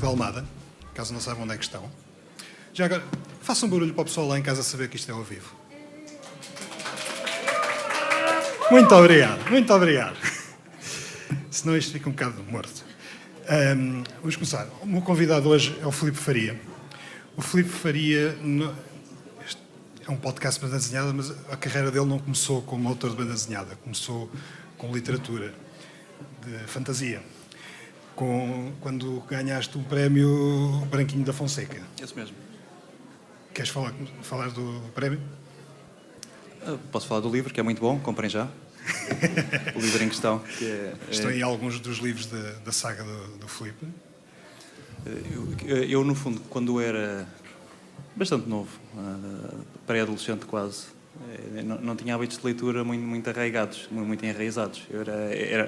de Almada, caso não saibam onde é que estão. Já agora, façam um barulho para o pessoal lá em casa saber que isto é ao vivo. Muito obrigado, muito obrigado. Senão isto fica um bocado morto. Vamos começar. O meu convidado hoje é o Filipe Faria. O Filipe Faria é um podcast de banda desenhada, mas a carreira dele não começou como autor de banda desenhada, começou com literatura de fantasia. Quando ganhaste um prémio Branquinho da Fonseca. Esse mesmo. Queres falar do prémio? Posso falar do livro, que é muito bom, comprem já. O livro em questão. Estão aí alguns dos livros da saga do Filipe. Eu, no fundo, quando era bastante novo, pré-adolescente quase, não tinha hábitos de leitura muito arraigados, muito enraizados.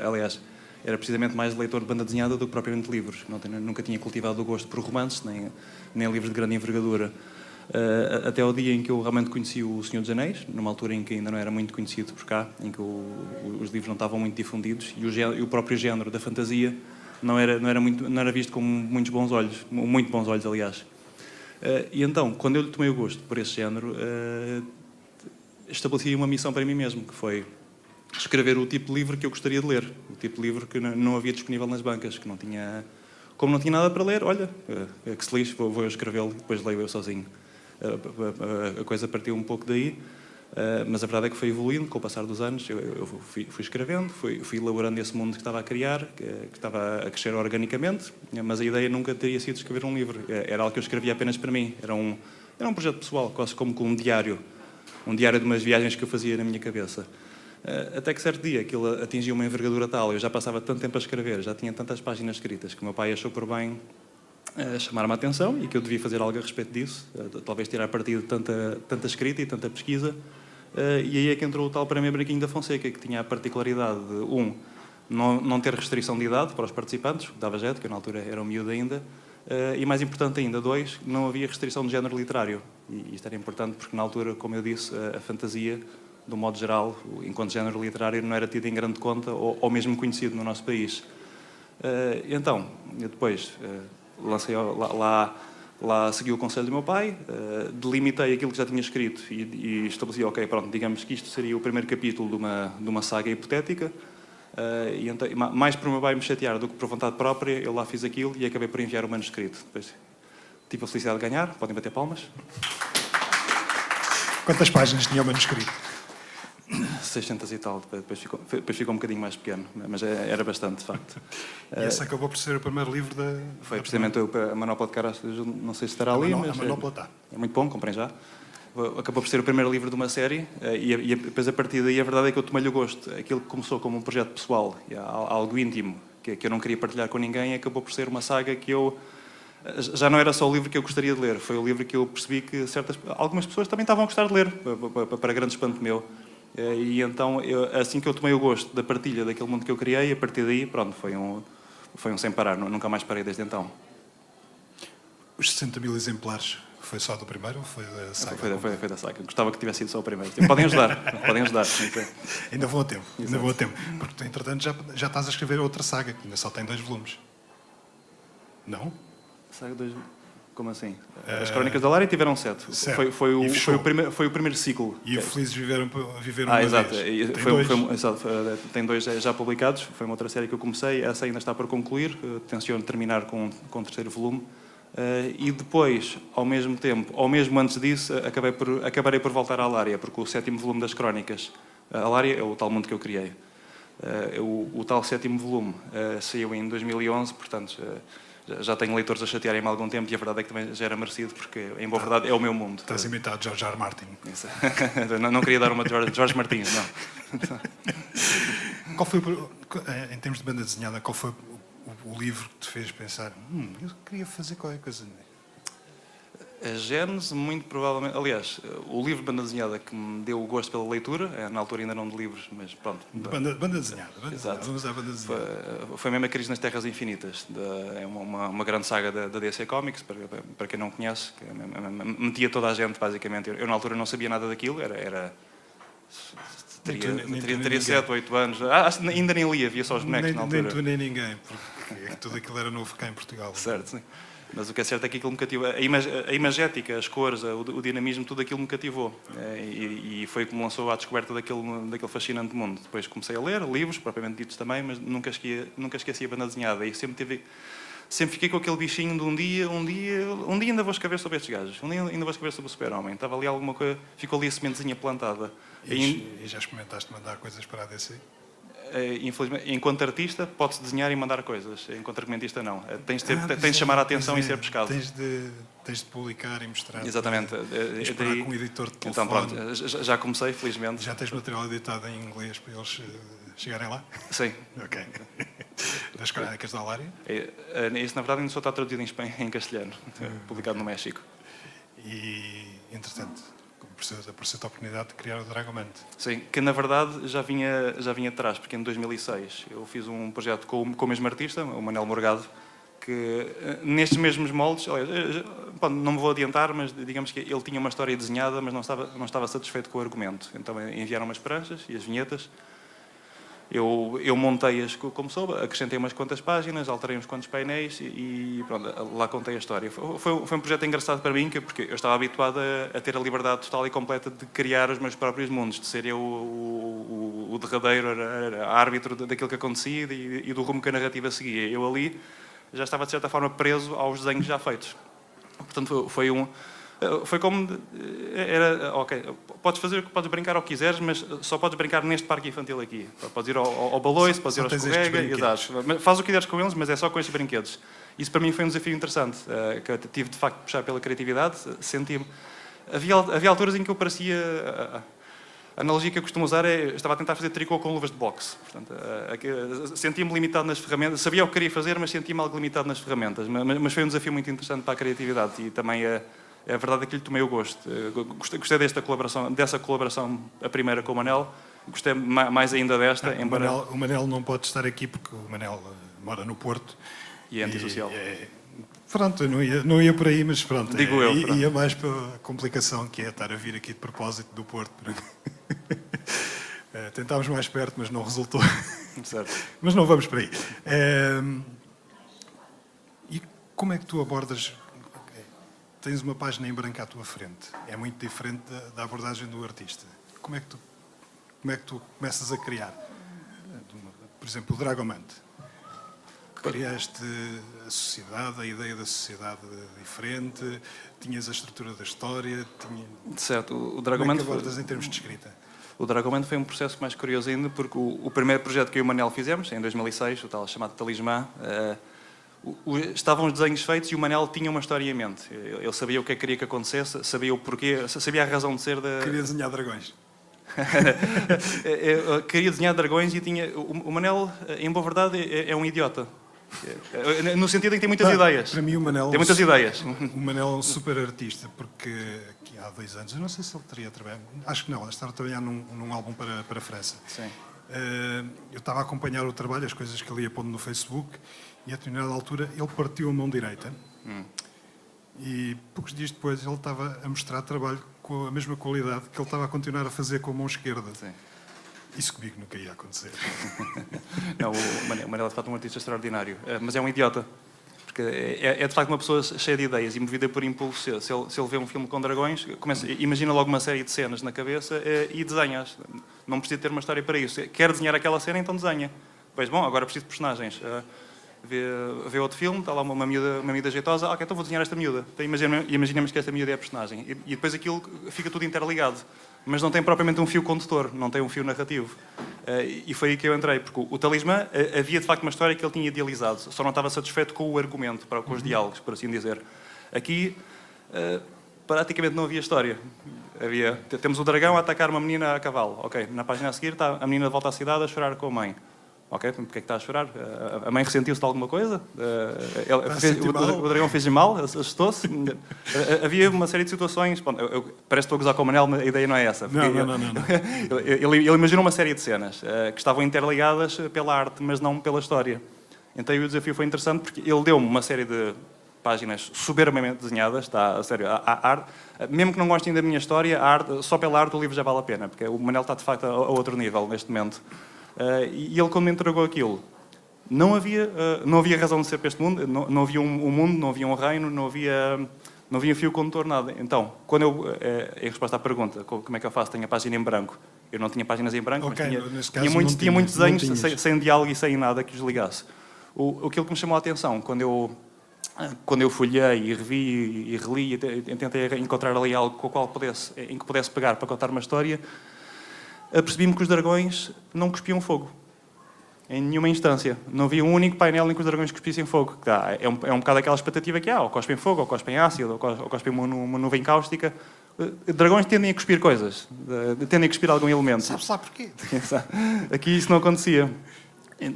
Aliás, era precisamente mais leitor de banda desenhada do que propriamente livros. Nunca tinha cultivado o gosto por romances, nem livros de grande envergadura. Até ao dia em que eu realmente conheci o Senhor dos Anéis, numa altura em que ainda não era muito conhecido por cá, em que os livros não estavam muito difundidos e o próprio género da fantasia não era visto com muitos bons olhos, muito bons olhos, aliás. E então, quando eu lhe tomei o gosto por esse género, estabeleci uma missão para mim mesmo, que foi escrever o tipo de livro que eu gostaria de ler, o tipo de livro que não havia disponível nas bancas, que não tinha... Como não tinha nada para ler, olha, que se lixe, vou eu escrevê-lo e depois leio eu sozinho. A coisa partiu um pouco daí, mas a verdade é que foi evoluindo com o passar dos anos. Eu fui escrevendo, fui elaborando esse mundo que estava a criar, que estava a crescer organicamente, mas a ideia nunca teria sido escrever um livro. Era algo que eu escrevia apenas para mim. Era um projeto pessoal, quase como um diário de umas viagens que eu fazia na minha cabeça. Até que certo dia aquilo atingiu uma envergadura tal, eu já passava tanto tempo a escrever, já tinha tantas páginas escritas, que o meu pai achou por bem chamar-me a atenção e que eu devia fazer algo a respeito disso, talvez tirar partido de tanta escrita e tanta pesquisa. E aí é que entrou o tal prémio Branquinho da Fonseca, que tinha a particularidade de, não ter restrição de idade para os participantes, o que dava jeito, que eu na altura era um miúdo ainda, e mais importante ainda, 2, não havia restrição de género literário. E isto era importante porque na altura, como eu disse, a fantasia, de um modo geral, enquanto género literário, não era tido em grande conta ou mesmo conhecido no nosso país. Então, eu depois lancei lá segui o conselho do meu pai, delimitei aquilo que já tinha escrito e estabeleci, ok, pronto, digamos que isto seria o primeiro capítulo de uma saga hipotética, e então, mais por meu pai me chatear do que por vontade própria, eu lá fiz aquilo e acabei por enviar o manuscrito. Depois tive a felicidade de ganhar, podem bater palmas. Quantas páginas tinha o manuscrito? 600 e tal, depois ficou um bocadinho mais pequeno, mas era bastante, de facto. E esse acabou por ser o primeiro livro da... Foi precisamente a Manopla de Caras, não sei se estará ali, mas... A Manopla está. É muito bom, comprem já. Acabou por ser o primeiro livro de uma série e depois a partir daí a verdade é que eu tomei-lhe o gosto. Aquilo que começou como um projeto pessoal, algo íntimo, que eu não queria partilhar com ninguém, acabou por ser uma saga que eu... Já não era só o livro que eu gostaria de ler, foi o livro que eu percebi que algumas pessoas também estavam a gostar de ler, para grande espanto meu. E então, assim que eu tomei o gosto da partilha daquele mundo que eu criei, a partir daí, pronto, foi um sem parar, nunca mais parei desde então. Os 60 mil exemplares, foi só do primeiro ou foi da saga? Foi da saga. Gostava que tivesse sido só o primeiro. Podem ajudar. Ainda vou a tempo, ainda vou a tempo. Porque tu, entretanto, já estás a escrever outra saga, que ainda só tem 2 volumes. Não? Saga 2... Como assim? As Crónicas da Lária tiveram 7. Foi o primeiro ciclo. E o Felizes Viveram exato. Exato. Tem 2 já publicados. Foi uma outra série que eu comecei. Essa ainda está para concluir. Tenciono terminar com o terceiro volume. E depois, ao mesmo tempo, ou mesmo antes disso, acabarei por voltar à Lária, porque o 7º volume das Crónicas, a Lária é o tal mundo que eu criei. O tal 7º volume saiu em 2011, portanto... Já tenho leitores a chatearem-me há algum tempo e a verdade é que também já era merecido, porque, em boa verdade, é o meu mundo. Estás imitado de George R. Martin. não queria dar uma de Jorge Martins, não. Qual foi, em termos de banda desenhada, qual foi o livro que te fez pensar eu queria fazer qualquer coisa? A gênese, muito provavelmente... Aliás, o livro de banda desenhada que me deu o gosto pela leitura, na altura ainda não de livros, mas pronto. Banda desenhada. Exato. Vamos usar banda desenhada. Foi mesmo a Crise nas Terras Infinitas. É uma grande saga da DC Comics, para quem não conhece. Que metia toda a gente, basicamente. Eu na altura não sabia nada daquilo, teria 7 ou 8 anos. Ainda nem lia, via só os bonecos na altura. Nem tu nem ninguém. Porque que tudo aquilo era novo cá em Portugal. Certo, sim. Mas o que é certo é que aquilo me cativou. A imagética, as cores, o dinamismo, tudo aquilo me cativou. E foi como lançou à descoberta daquele fascinante mundo. Depois comecei a ler livros, propriamente ditos também, mas nunca esqueci a banda desenhada. E sempre fiquei com aquele bichinho de um dia ainda vou escrever sobre estes gajos. Um dia ainda vou escrever sobre o Super-Homem. Estava ali alguma coisa, ficou ali a sementezinha plantada. E já experimentaste mandar coisas para a DC? Infelizmente, enquanto artista, pode-se desenhar e mandar coisas. Enquanto argumentista, não. Tens de chamar a atenção e ser pescado. Tens de publicar e mostrar. Exatamente. Tens de falar com um editor de telefone. Então, pronto, já comecei, felizmente. Já tens material editado em inglês para eles chegarem lá? Sim. Ok. Das Crónicas da Alária? Isso, na verdade, ainda só está traduzido em castelhano, publicado no México. E, entretanto, apareceu a oportunidade de criar o Dragomante. Sim, que na verdade já vinha atrás, porque em 2006 eu fiz um projeto com o mesmo artista, o Manel Morgado, que nestes mesmos moldes, não me vou adiantar, mas digamos que ele tinha uma história desenhada, mas não estava satisfeito com o argumento. Então enviaram umas pranchas e as vinhetas. Eu montei-as como soube, acrescentei umas quantas páginas, alterei uns quantos painéis e pronto, lá contei a história. Foi um projeto engraçado para mim, porque eu estava habituado a ter a liberdade total e completa de criar os meus próprios mundos, de ser eu o derradeiro árbitro daquilo que acontecia e do rumo que a narrativa seguia. Eu ali já estava, de certa forma, preso aos desenhos já feitos. Portanto, foi como era, ok, podes brincar ao que quiseres, mas só podes brincar neste parque infantil aqui. Podes ir ao baloiço, podes ir ao escorrega, exato. Faz o que quiseres com eles, mas é só com estes brinquedos. Isso para mim foi um desafio interessante, que eu tive de facto de puxar pela criatividade, senti-me. Havia alturas em que eu parecia. A analogia que eu costumo usar estava a tentar fazer tricô com luvas de boxe. Portanto, sentia-me limitado nas ferramentas, sabia o que queria fazer, mas sentia-me algo limitado nas ferramentas. Mas foi um desafio muito interessante para a criatividade e também a verdade é que lhe tomei o gosto. Gostei dessa colaboração, a primeira com o Manel, gostei mais ainda desta. O Manel não pode estar aqui porque o Manel mora no Porto. E é antissocial. Pronto, eu não ia por aí, mas pronto. Digo eu. Ia mais pela complicação que é estar a vir aqui de propósito do Porto. Tentámos mais perto, mas não resultou. Certo. Mas não vamos por aí. E como é que tu abordas... Tens uma página em branco à tua frente. É muito diferente da abordagem do artista. Como é que tu começas a criar? Por exemplo, o Dragomante. Criaste a sociedade, a ideia da sociedade diferente, tinhas a estrutura da história... Certo, o Como Dragomante... é que abordas em termos de escrita? O Dragomante foi um processo mais curioso ainda, porque o primeiro projeto que eu e o Manel fizemos, em 2006, o tal chamado Talismã, estavam os desenhos feitos e o Manel tinha uma história em mente. Ele sabia o que queria que acontecesse, sabia o porquê, sabia a razão de ser da... Queria desenhar dragões. Eu queria desenhar dragões e tinha... O Manel, em boa verdade, é um idiota. No sentido em que tem muitas ideias. Para mim o Manel... Tem muitas ideias. O Manel é um super artista, porque aqui há 2 anos, eu não sei se ele teria trabalhado... Acho que não, ele estava a trabalhar num álbum para a França. Sim. Eu estava a acompanhar o trabalho, as coisas que ele ia pondo no Facebook, e a determinada altura ele partiu a mão direita. E poucos dias depois ele estava a mostrar trabalho com a mesma qualidade que ele estava a continuar a fazer com a mão esquerda. Sim. Isso comigo nunca ia acontecer. Não, o Manel é de facto um artista extraordinário, mas é um idiota. Porque é de facto uma pessoa cheia de ideias e movida por impulso. Se ele vê um filme com dragões, imagina logo uma série de cenas na cabeça e desenhas. Não precisa ter uma história para isso. Quer desenhar aquela cena, então desenha. Pois bom, agora preciso de personagens. Vê outro filme, está lá uma miúda jeitosa, ok, então vou desenhar esta miúda. Então imaginemos que esta miúda é a personagem. E depois aquilo fica tudo interligado. Mas não tem propriamente um fio condutor, não tem um fio narrativo. E foi aí que eu entrei, porque o Talismã havia de facto uma história que ele tinha idealizado, só não estava satisfeito com o argumento, com os diálogos, por assim dizer. Aqui, praticamente não havia história. Temos o dragão a atacar uma menina a cavalo. Ok, na página a seguir está a menina de volta à cidade a chorar com a mãe. Ok, porque é que está a chorar? A mãe ressentiu-se de alguma coisa? O dragão fez-lhe mal? Assustou-se? Havia uma série de situações... Bom, parece que estou a gozar com o Manel, mas a ideia não é essa. Não. Ele imaginou uma série de cenas que estavam interligadas pela arte, mas não pela história. Então o desafio foi interessante porque ele deu-me uma série de páginas soberbamente desenhadas, está a sério, a arte, mesmo que não gostem da minha história, a arte, só pela arte o livro já vale a pena, porque o Manel está de facto a outro nível neste momento. E ele, quando me entregou aquilo, não havia razão de ser para este mundo, não havia um mundo, não havia um reino, não havia fio condutor, nada. Então, quando em resposta à pergunta, como é que eu faço? Tenho a página em branco. Eu não tinha páginas em branco, Ok, mas nesse tinha caso muitos desenhos não tinhas. sem diálogo e sem nada que os ligasse. Aquilo que me chamou a atenção, quando eu folhei e revi e reli e tentei encontrar ali algo com o qual em que pudesse pegar para contar uma história, apercebi-me que os dragões não cuspiam fogo. Em nenhuma instância. Não havia um único painel em que os dragões cuspissem fogo. É um bocado aquela expectativa que há, ou cospem fogo, ou cospem ácido, ou cospem uma nuvem cáustica. Dragões tendem a cuspir coisas, tendem a cuspir algum elemento. Sabes lá porquê? Aqui isso não acontecia.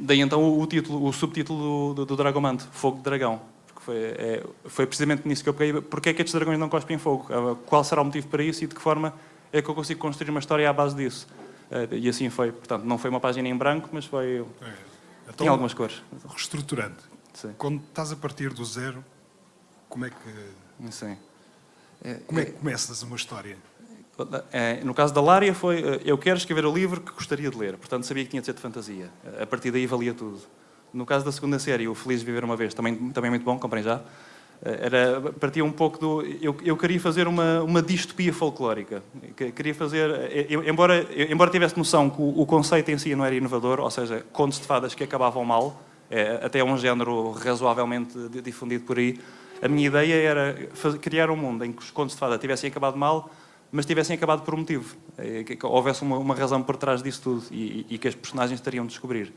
Daí então o subtítulo do Dragomante, Fogo de Dragão. Porque foi precisamente nisso que eu peguei. Porquê é que estes dragões não cospem fogo? Qual será o motivo para isso e de que forma é que eu consigo construir uma história à base disso? E assim foi. Portanto, não foi uma página em branco, mas foi... Então, tinha algumas cores. Reestruturando. Sim. Quando estás a partir do zero, como é que Sim. começas uma história? No caso da Lária foi, eu quero escrever o livro que gostaria de ler, portanto sabia que tinha de ser de fantasia. A partir daí valia tudo. No caso da segunda série, o Feliz de Viver uma Vez, também muito bom, comprem já. Partia um pouco do... Eu queria fazer uma distopia folclórica. Queria fazer... Embora tivesse noção que o conceito em si não era inovador, ou seja, contos de fadas que acabavam mal, até um género razoavelmente difundido por aí, a minha ideia era criar um mundo em que os contos de fada tivessem acabado mal, mas tivessem acabado por um motivo. Que houvesse uma razão por trás disso tudo e que as personagens teriam de descobrir.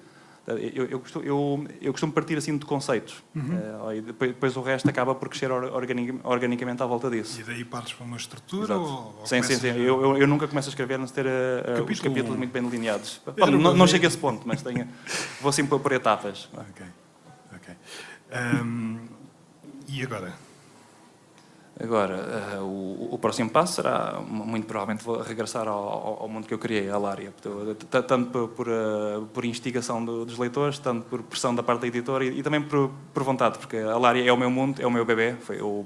Eu costumo partir assim de conceitos. E depois o resto acaba por crescer organicamente à volta disso. E daí partes para uma estrutura? Sim. Eu nunca começo a escrever antes de ter os capítulos muito bem delineados. Não chego a esse ponto, mas vou assim por etapas. Ok. E agora? Agora, o próximo passo será, muito provavelmente, vou regressar ao mundo que eu criei, à Lária. Tanto por instigação dos leitores, tanto por pressão da parte da editora e também por vontade, porque a Lária é o meu mundo, é o meu bebê. Eu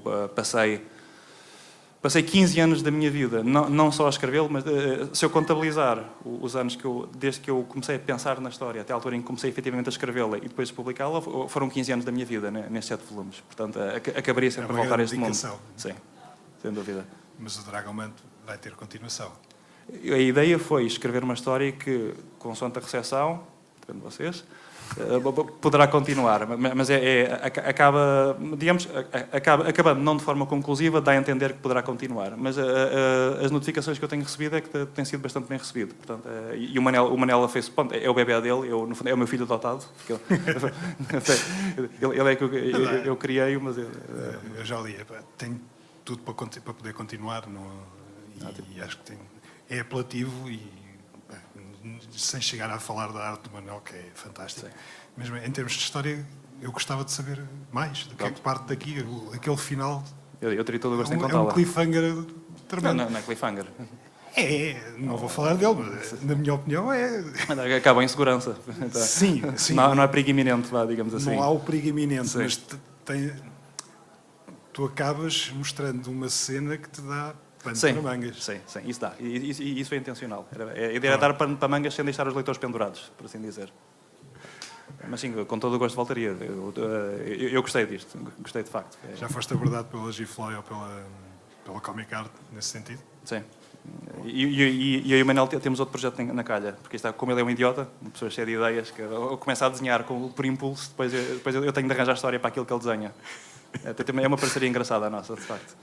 passei 15 anos da minha vida, não só a escrevê-lo, mas se eu contabilizar os anos desde que eu comecei a pensar na história até a altura em que comecei efetivamente a escrevê-la e depois a publicá-la, foram 15 anos da minha vida, né, nestes 7 volumes. Portanto, acabaria sempre a voltar a este mundo. Sim, sem dúvida. Mas o Dragomante vai ter continuação. A ideia foi escrever uma história que, consoante a recepção, depende de vocês, poderá continuar, mas acaba, digamos, acabando não de forma conclusiva, dá a entender que poderá continuar. Mas as notificações que eu tenho recebido é que tem sido bastante bem recebido. Portanto, e o Manela fez, pronto, é o bebé dele, no fundo, é o meu filho adotado. Ele é que eu criei, mas... Eu já li, tenho tudo para poder continuar, e acho que é apelativo sem chegar a falar da arte do Manuel, que é fantástico. Sim. Mesmo em termos de história, eu gostava de saber mais do que é que parte daqui, aquele final. Eu teria todo o gosto em contá-la. É um cliffhanger tremendo. Não é cliffhanger. Não vou falar dele, mas na minha opinião acaba em segurança. Sim. Não há perigo iminente, digamos assim. Não há o perigo iminente, sim. Mas tu acabas mostrando uma cena que te dá pano para mangas. Sim, isso dá. Isso é intencional. A ideia era dar pano para mangas sem deixar os leitores pendurados, por assim dizer. Mas sim, com todo o gosto voltaria. Eu gostei disto, gostei de facto. Já foste abordado pela Gifloy ou pela Comic Art nesse sentido? Sim. E eu e o Manel temos outro projeto na calha, porque como ele é um idiota, uma pessoa cheia de ideias, que eu começo a desenhar por impulso, depois eu tenho de arranjar história para aquilo que ele desenha. É uma parceria engraçada a nossa, de facto.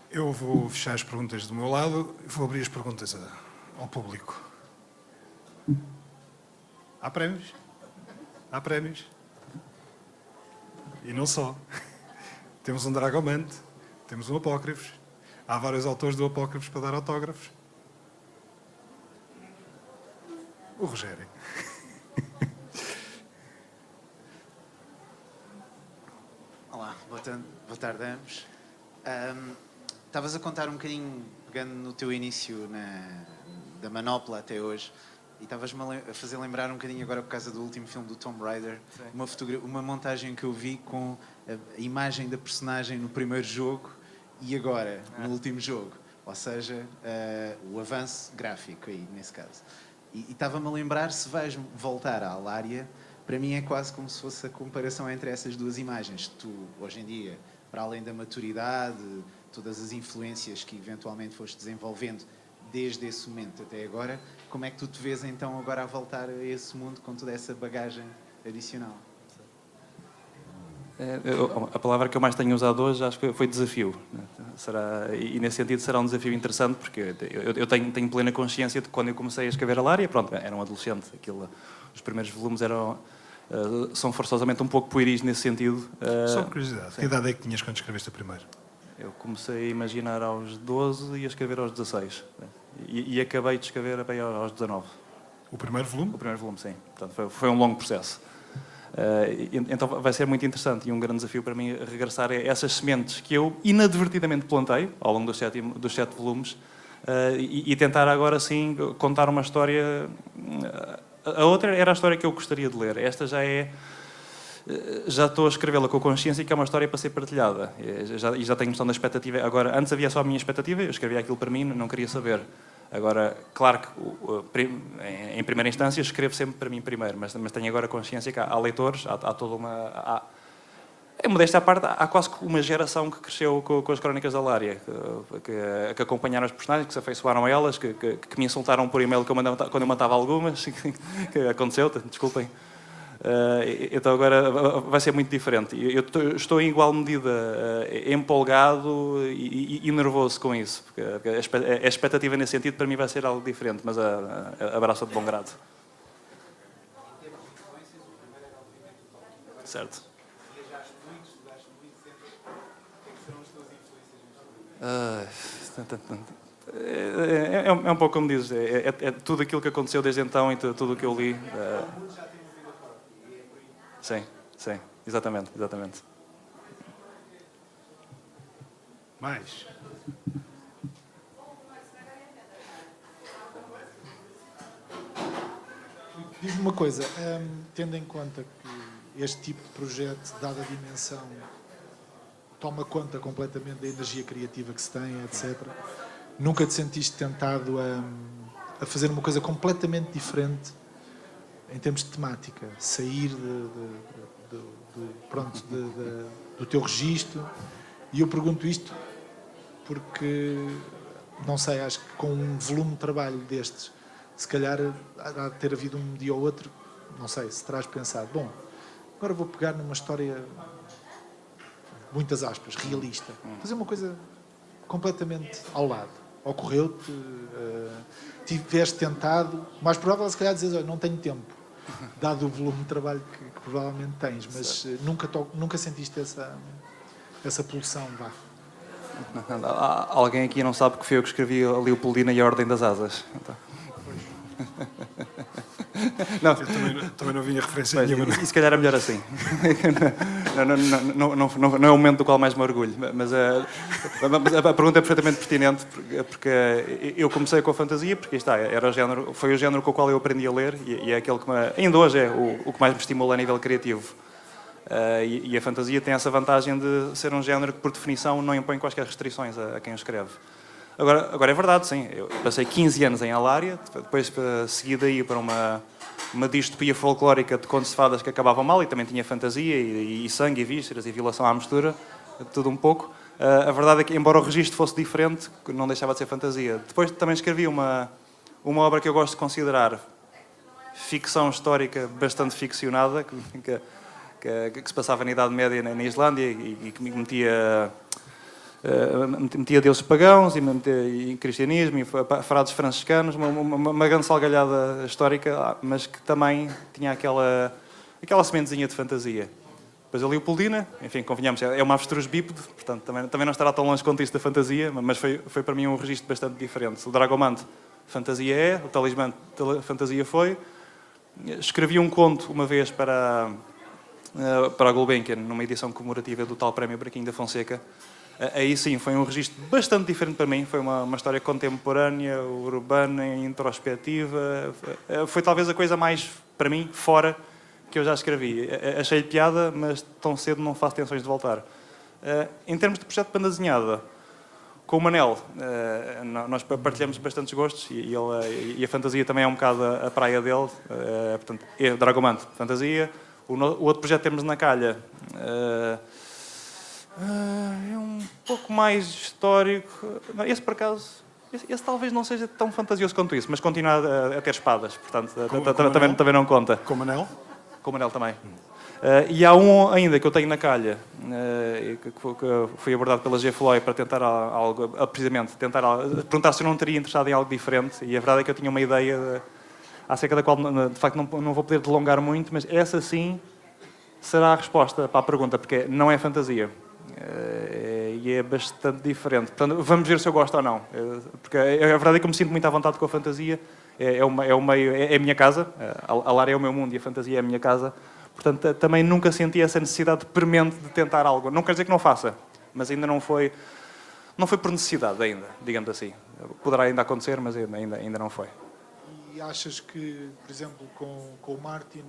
Eu vou fechar as perguntas do meu lado e vou abrir as perguntas ao público. Há prémios? Há prémios. E não só. Temos um Dragomante, temos um Apócrifos. Há vários autores do Apócrifos para dar autógrafos. O Rogério. Olá, boa tarde a ambos. Estavas a contar um bocadinho, pegando no teu início da Manopla até hoje, e estavas-me a fazer lembrar um bocadinho agora por causa do último filme do Tomb Raider, uma montagem que eu vi com a imagem da personagem no primeiro jogo e agora, no último jogo. Ou seja, o avanço gráfico aí, nesse caso. E estava-me a lembrar, se vais voltar à Alária, para mim é quase como se fosse a comparação entre essas duas imagens. Tu, hoje em dia, para além da maturidade, todas as influências que eventualmente foste desenvolvendo desde esse momento até agora, como é que tu te vês então agora a voltar a esse mundo com toda essa bagagem adicional? A palavra que eu mais tenho usado hoje acho que foi desafio. E nesse sentido será um desafio interessante, porque eu tenho plena consciência de que quando eu comecei a escrever Alária, pronto, era um adolescente. Os primeiros volumes são forçosamente um pouco pueris nesse sentido. Só por curiosidade, que idade é que tinhas quando escreveste a primeira? Eu comecei a imaginar aos 12 e a escrever aos 16. E acabei de escrever bem aos 19. O primeiro volume? O primeiro volume, sim. Portanto, foi um longo processo. Então vai ser muito interessante e um grande desafio para mim regressar a essas sementes que eu inadvertidamente plantei ao longo dos 7 volumes e tentar agora sim contar uma história. A outra era a história que eu gostaria de ler. Esta já estou a escrevê-la com consciência que é uma história para ser partilhada. E já tenho noção da expectativa. Agora, antes havia só a minha expectativa, eu escrevia aquilo para mim, não queria saber. Agora, claro que em primeira instância escrevo sempre para mim primeiro, mas tenho agora consciência que há leitores, há toda uma... Em modéstia à parte, há quase que uma geração que cresceu com as Crónicas da Alária, que acompanharam as personagens, que se afeiçoaram a elas, que me insultaram por e-mail quando eu matava algumas, que aconteceu, desculpem. Então agora vai ser muito diferente. Eu estou em igual medida empolgado e nervoso com isso, porque a expectativa nesse sentido para mim vai ser algo diferente, mas abraço de bom grado. Certo. Viajaste muito, estudaste muito sempre. O que serão as tuas influências? É um pouco como dizes, é tudo aquilo que aconteceu desde então e tudo o que eu li. Sim, exatamente. Mais. Diz-me uma coisa, tendo em conta que este tipo de projeto, dada a dimensão, toma conta completamente da energia criativa que se tem, etc., nunca te sentiste tentado a fazer uma coisa completamente diferente em termos de temática, sair do teu registro? E eu pergunto isto porque, não sei, acho que com um volume de trabalho destes, se calhar há de ter havido um dia ou outro, não sei, se terás pensado, bom, agora vou pegar numa história, muitas aspas, realista, fazer uma coisa completamente ao lado. Ocorreu-te, tiveste tentado, o mais provável é se calhar dizer, olha, não tenho tempo, dado o volume de trabalho que provavelmente tens, mas nunca sentiste essa pulsão, vá. Alguém aqui não sabe que foi eu que escrevi a Leopoldina e a Ordem das Asas. Então. Não. Eu também não vinha referência nenhuma. E se calhar é melhor assim. Não é o momento do qual mais me orgulho. Mas a pergunta é perfeitamente pertinente, porque eu comecei com a fantasia, porque está, foi o género com o qual eu aprendi a ler e é aquele que ainda hoje é o que mais me estimula a nível criativo. E a fantasia tem essa vantagem de ser um género que, por definição, não impõe quaisquer restrições a quem o escreve. Agora é verdade, sim. Eu passei 15 anos em Alária, depois segui daí para uma distopia folclórica de contos de fadas que acabavam mal, e também tinha fantasia, e sangue, e vísceras, e violação à mistura, tudo um pouco. A verdade é que, embora o registro fosse diferente, não deixava de ser fantasia. Depois também escrevi uma obra que eu gosto de considerar ficção histórica bastante ficcionada, que se passava na Idade Média na Islândia e que me metia deuses pagãos e cristianismo e frades franciscanos, uma grande salgalhada histórica, mas que também tinha aquela sementezinha de fantasia. Depois a Leopoldina, enfim, convenhamos, é uma avestruz bípede, portanto também não estará tão longe quanto isso da fantasia, mas foi para mim um registro bastante diferente. O Dragomante, fantasia o Talismã, fantasia foi. Escrevi um conto uma vez para a Gulbenkian, numa edição comemorativa do tal Prémio Braquinho da Fonseca. Aí sim, foi um registro bastante diferente para mim. Foi uma história contemporânea, urbana, introspectiva. Foi talvez a coisa mais, para mim, fora que eu já escrevi. Achei piada, mas tão cedo não faço tensões de voltar. Em termos de projeto de banda desenhada, Com o Manel, nós partilhamos bastantes gostos e a fantasia também é um bocado a praia dele. Portanto, Dragomante, fantasia. O outro projeto que temos na calha é um pouco mais histórico. Esse, por acaso, esse talvez não seja tão fantasioso quanto isso, mas continua a ter espadas. Portanto, também não conta. Com o Manel? Com o Manel também. E há um ainda que eu tenho na calha, que foi abordado pela G-Floy para tentar algo, precisamente, perguntar se eu não teria interessado em algo diferente. E a verdade é que eu tinha uma ideia acerca da qual, de facto, não vou poder delongar muito, mas essa sim será a resposta para a pergunta, porque não é fantasia. E é bastante diferente. Portanto, vamos ver se eu gosto ou não. Porque a verdade é que eu me sinto muito à vontade com a fantasia. É a minha casa. A Lara é o meu mundo e a fantasia é a minha casa. Portanto, também nunca senti essa necessidade premente de tentar algo. Não quer dizer que não faça, mas ainda não foi por necessidade ainda, digamos assim. Poderá ainda acontecer, mas ainda não foi. E achas que, por exemplo, com o Martin,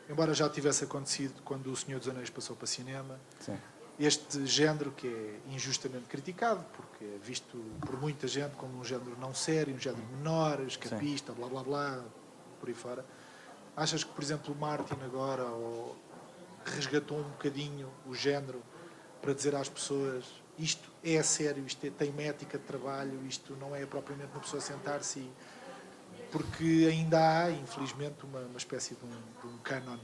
embora já tivesse acontecido quando o Senhor dos Anéis passou para cinema, Sim. este género que é injustamente criticado, porque é visto por muita gente como um género não sério, um género menor, escapista, blá blá blá, por aí fora. Achas que, por exemplo, o Martin agora resgatou um bocadinho o género para dizer às pessoas isto é sério, isto tem uma ética de trabalho, isto não é propriamente uma pessoa sentar-se e... Porque ainda há, infelizmente, uma espécie de um canon,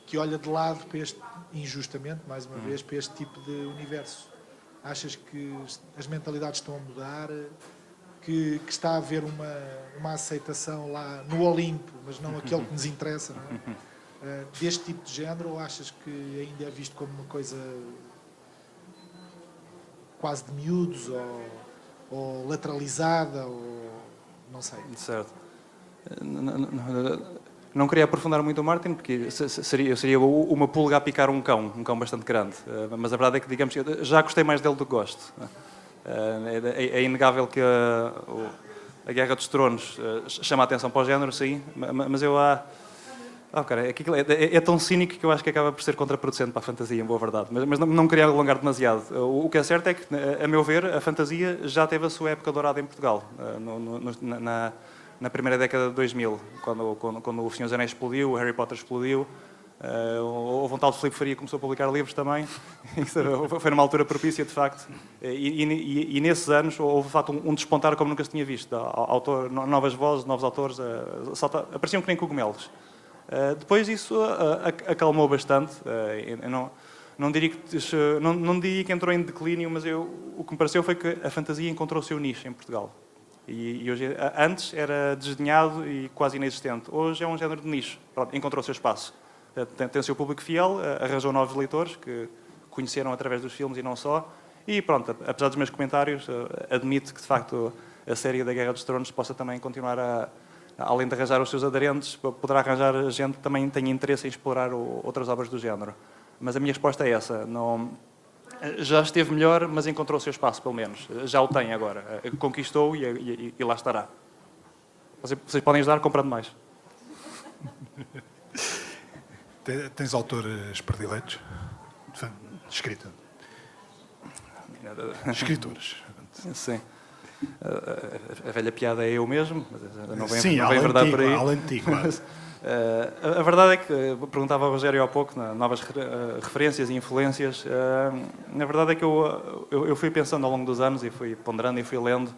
que olha de lado para este, injustamente, mais uma vez, para este tipo de universo. Achas que as mentalidades estão a mudar? Que está a haver uma aceitação lá no Olimpo, mas não aquele que nos interessa, não é? Deste tipo de género, ou achas que ainda é visto como uma coisa quase de miúdos, ou lateralizada, ou não sei? Certo. Não queria aprofundar muito o Martin, porque seria uma pulga a picar um cão bastante grande. Mas a verdade é que, digamos, já gostei mais dele do que gosto. É inegável que a Guerra dos Tronos chama a atenção para o género, sim, mas é tão cínico que eu acho que acaba por ser contraproducente para a fantasia, em boa verdade. Mas não queria alongar demasiado. O que é certo é que, a meu ver, a fantasia já teve a sua época dourada em Portugal, na primeira década de 2000, quando o Senhor dos Anéis explodiu, o Harry Potter explodiu. Houve um tal de Filipe Faria que começou a publicar livros também. Isso foi numa altura propícia, de facto. E nesses anos houve, de facto, um despontar como nunca se tinha visto. Novas vozes, novos autores, apareciam que nem cogumelos. Depois isso acalmou bastante. Não diria que entrou em declínio, mas o que me pareceu foi que a fantasia encontrou o seu nicho em Portugal. E hoje, antes era desdenhado e quase inexistente. Hoje é um género de nicho. Pronto, encontrou o seu espaço. Tem o seu público fiel, arranjou novos leitores que conheceram através dos filmes e não só. E pronto, apesar dos meus comentários, admito que de facto a série da Guerra dos Tronos possa também continuar além de arranjar os seus aderentes, poderá arranjar gente que também tenha interesse em explorar outras obras do género. Mas a minha resposta é essa. Já esteve melhor, mas encontrou o seu espaço, pelo menos. Já o tem agora. Conquistou e lá estará. Vocês podem ajudar comprando mais. Tens autores prediletos? De escrita? Escritores. Sim. A velha piada é eu mesmo. Não vem verdade por aí. Além de ti, claro. A verdade é que, perguntava ao Rogério há pouco, novas referências e influências. Na verdade é que eu fui pensando ao longo dos anos e fui ponderando e fui lendo.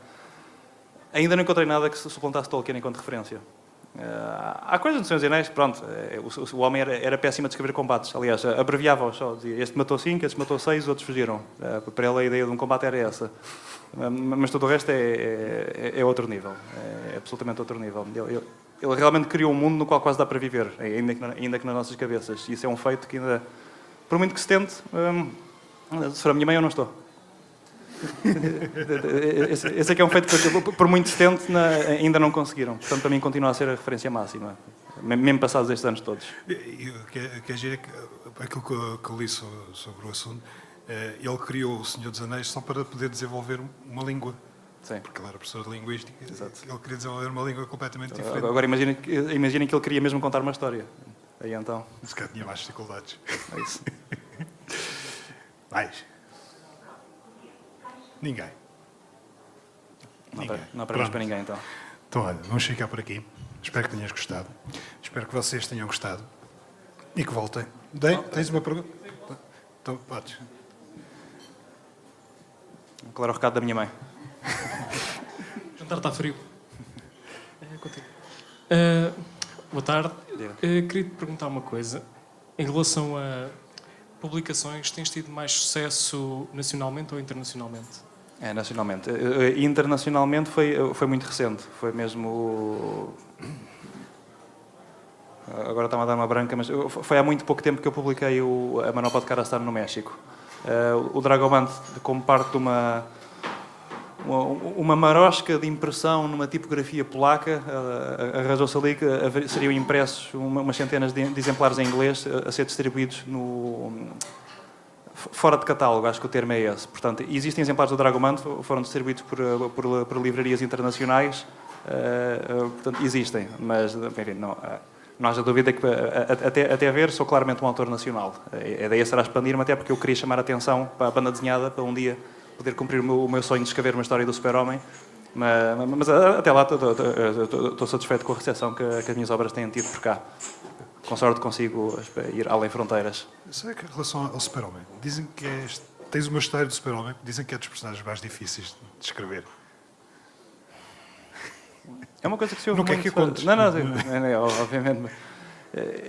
Ainda não encontrei nada que suplantasse Tolkien enquanto referência. Há coisas no Senhor dos Anéis, pronto, o homem era péssimo a descrever combates. Aliás, abreviava-os só, dizia, este matou 5, este matou 6, os outros fugiram. Para ele a ideia de um combate era essa. Mas todo o resto é outro nível, é absolutamente outro nível. Ele realmente criou um mundo no qual quase dá para viver, ainda que nas nossas cabeças. E isso é um feito que ainda, por muito que se tente, se for a minha mãe eu não estou. Esse é que é um feito que, por muito se tente, ainda não conseguiram. Portanto, para mim continua a ser a referência máxima, mesmo passados estes anos todos. Quer dizer que aquilo que eu li sobre o assunto, ele criou o Senhor dos Anéis só para poder desenvolver uma língua. Sim. Porque ele era professor de linguística. Exato. Ele queria desenvolver uma língua completamente diferente. Agora imaginem que ele queria mesmo contar uma história. Aí então... Se calhar tinha mais dificuldades. É isso. Mais? Ninguém. ninguém. Não há prémios Pronto. para ninguém, então. Então, olha, vamos ficar por aqui. Espero que tenhas gostado. Espero que vocês tenham gostado. E que voltem. Tens uma pergunta? Então, podes. Claro, o recado da minha mãe. O jantar está frio. É contigo. Boa tarde. Diga. Queria te perguntar uma coisa. Em relação a publicações, tens tido mais sucesso nacionalmente ou internacionalmente? É, nacionalmente. Internacionalmente foi muito recente. Foi mesmo... Agora está-me a dar uma branca, mas foi há muito pouco tempo que eu publiquei a Manopla de Karastan no México. O Dragomante, como parte de uma marosca de impressão numa tipografia polaca, arranjou-se ali que seriam impressos umas centenas de exemplares em inglês a ser distribuídos fora de catálogo, acho que o termo é esse. Portanto, existem exemplares do Dragomante, foram distribuídos por livrarias internacionais, portanto, existem, mas, enfim, não haja dúvida que, até a ver, sou claramente um autor nacional. A ideia será expandir-me, até porque eu queria chamar a atenção para a banda desenhada, para um dia poder cumprir o meu sonho de escrever uma história do Super-Homem. Mas até lá estou satisfeito com a recepção que as minhas obras têm tido por cá. Com sorte consigo ir além fronteiras. Sei que em relação ao Super-Homem, dizem que tens uma história do Super-Homem, dizem que é dos personagens mais difíceis de escrever. É uma coisa que se ouve Não quer muito... que eu conte. Não, obviamente.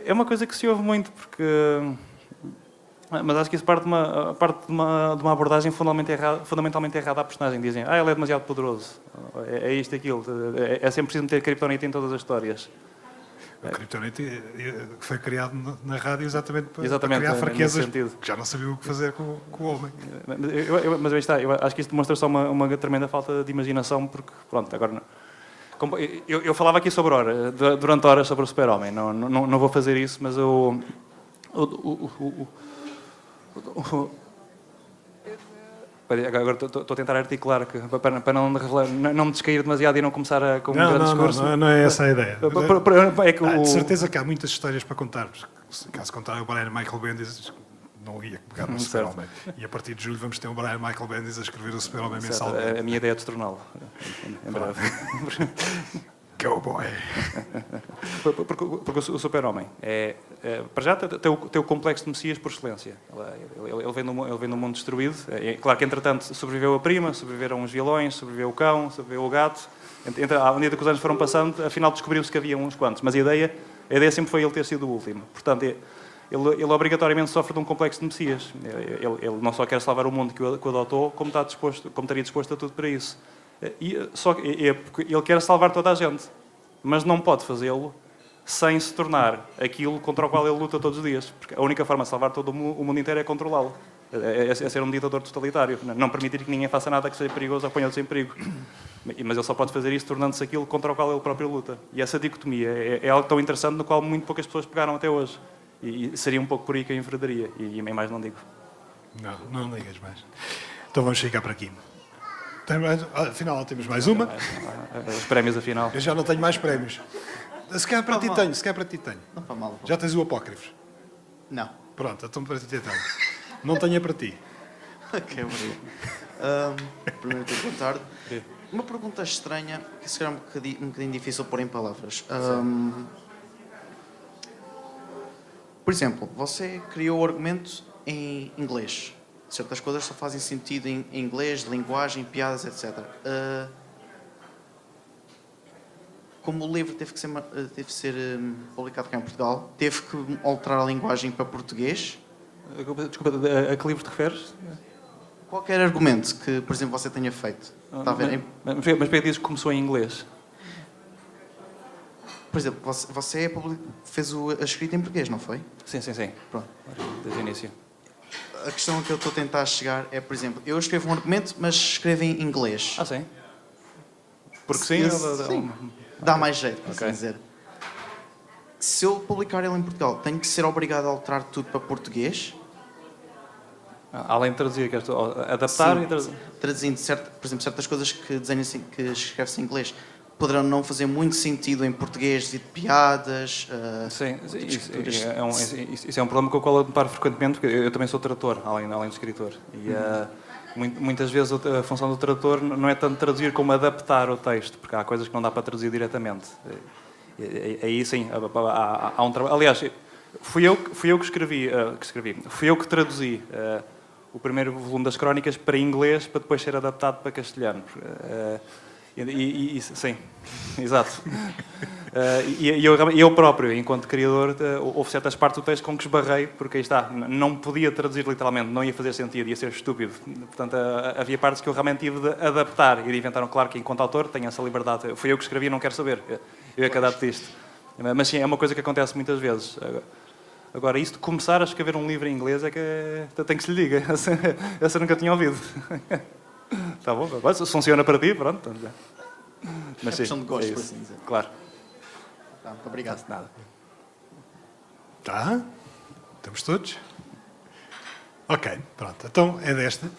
É uma coisa que se ouve muito porque... Mas acho que isso parte de uma abordagem fundamentalmente errada à personagem. Dizem, ele é demasiado poderoso. É isto e aquilo. É sempre preciso meter Kryptonita em todas as histórias. O Kryptonite foi criado na rádio exatamente para Exatamente, criar nesse fraquezas sentido. que já não sabia o que fazer com o homem. Mas aí está, eu acho que isto demonstra só uma tremenda falta de imaginação, porque, pronto, agora... Eu falava aqui durante horas sobre o Super-Homem, não vou fazer isso, mas agora estou a tentar articular para não me descair demasiado e não começar com um grande discurso. Não é essa a ideia. É que De certeza que há muitas histórias para contar. Caso contrário, o Brian Michael Bendis não ia pegar no Super-Homem. E a partir de julho vamos ter um Brian Michael Bendis a escrever o Super-Homem mensalmente. A minha ideia é destorná-lo, em breve. Cowboy. Porque o Super-Homem para já tem o complexo de Messias por excelência. Ele vem de um mundo destruído. Claro que, entretanto, sobreviveu a prima, sobreviveram os vilões, sobreviveu o cão, sobreviveu o gato. À medida que os anos foram passando, afinal descobriu-se que havia uns quantos. Mas a ideia sempre foi ele ter sido o último. Portanto, ele obrigatoriamente sofre de um complexo de Messias. Ele não só quer salvar o mundo que o adotou, como estaria disposto a tudo para isso. Porque ele quer salvar toda a gente, mas não pode fazê-lo sem se tornar aquilo contra o qual ele luta todos os dias. Porque a única forma de salvar todo o mundo inteiro é controlá-lo. É ser um ditador totalitário. Não permitir que ninguém faça nada que seja perigoso ou ponha outros em perigo. Mas ele só pode fazer isso tornando-se aquilo contra o qual ele próprio luta. E essa dicotomia é algo tão interessante no qual muito poucas pessoas pegaram até hoje. E seria um pouco por aí que eu enveredaria. E mais não digo. Não digas mais. Então vamos ficar por aqui. Afinal, temos mais uma. Os prémios, afinal. Eu já não tenho mais prémios. Se calhar para ti tenho. Não foi mal. Já tens o Apócrifos? Não. Pronto, então para ti tenho. Não tenho a para ti. Ok, obrigado. Primeiro, boa tarde. Uma pergunta estranha, que será um bocadinho difícil pôr em palavras. Por exemplo, você criou o argumento em inglês. Certas coisas só fazem sentido em inglês, linguagem, piadas, etc. Como o livro teve que ser publicado cá em Portugal, teve que alterar a linguagem para português. Desculpa, a que livro te referes? Qualquer argumento que, por exemplo, você tenha feito. Está a ver? Mas para que dizes que começou em inglês? Por exemplo, você fez a escrita em português, não foi? Sim. Pronto. Desde o início. A questão que eu estou a tentar chegar é, por exemplo, eu escrevo um argumento, mas escrevo em inglês. Sim? Porque sim? Sim. Dá mais jeito, por assim dizer. Se eu publicar ele em Portugal, tenho que ser obrigado a alterar tudo para português? Além de traduzir, queres adaptar Sim, e traduzir? Traduzindo, por exemplo, certas coisas que escreve-se em inglês poderão não fazer muito sentido em português devido a piadas. Sim, isso é um problema com o qual eu deparo frequentemente, porque eu também sou tradutor, além de escritor. Muitas vezes a função do tradutor não é tanto traduzir como adaptar o texto, porque há coisas que não dá para traduzir diretamente. Aí sim, há um trabalho. Aliás, fui eu que escrevi, fui eu que traduzi o primeiro volume das Crónicas para inglês para depois ser adaptado para castelhano. Sim, exato. E eu próprio, enquanto criador, houve certas partes do texto com que esbarrei, porque aí está, não podia traduzir literalmente, não ia fazer sentido, ia ser estúpido. Portanto, havia partes que eu realmente tive de adaptar e de inventar. Claro que, enquanto autor, tenho essa liberdade. Fui eu que escrevi, não quero saber. Eu é que adapto isto. Mas sim, é uma coisa que acontece muitas vezes. Agora, isso de começar a escrever um livro em inglês é que tem que se lhe diga. Essa eu nunca tinha ouvido. Está bom, se funciona para ti, pronto. Mas sim, questão de gosto, é por isso. assim dizer. Claro. Tá, muito obrigado. Nada. Tá? Estamos todos? Ok, pronto. Então é desta.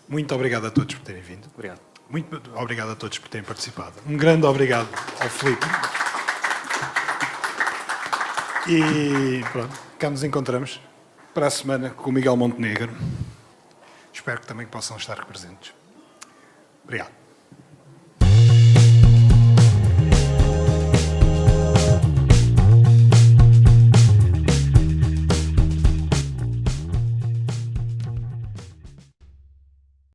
Muito obrigado a todos por terem vindo. Obrigado. Muito obrigado a todos por terem participado. Um grande obrigado ao Filipe. E pronto, cá nos encontramos para a semana com o Miguel Montenegro. Espero que também possam estar presentes. Obrigado.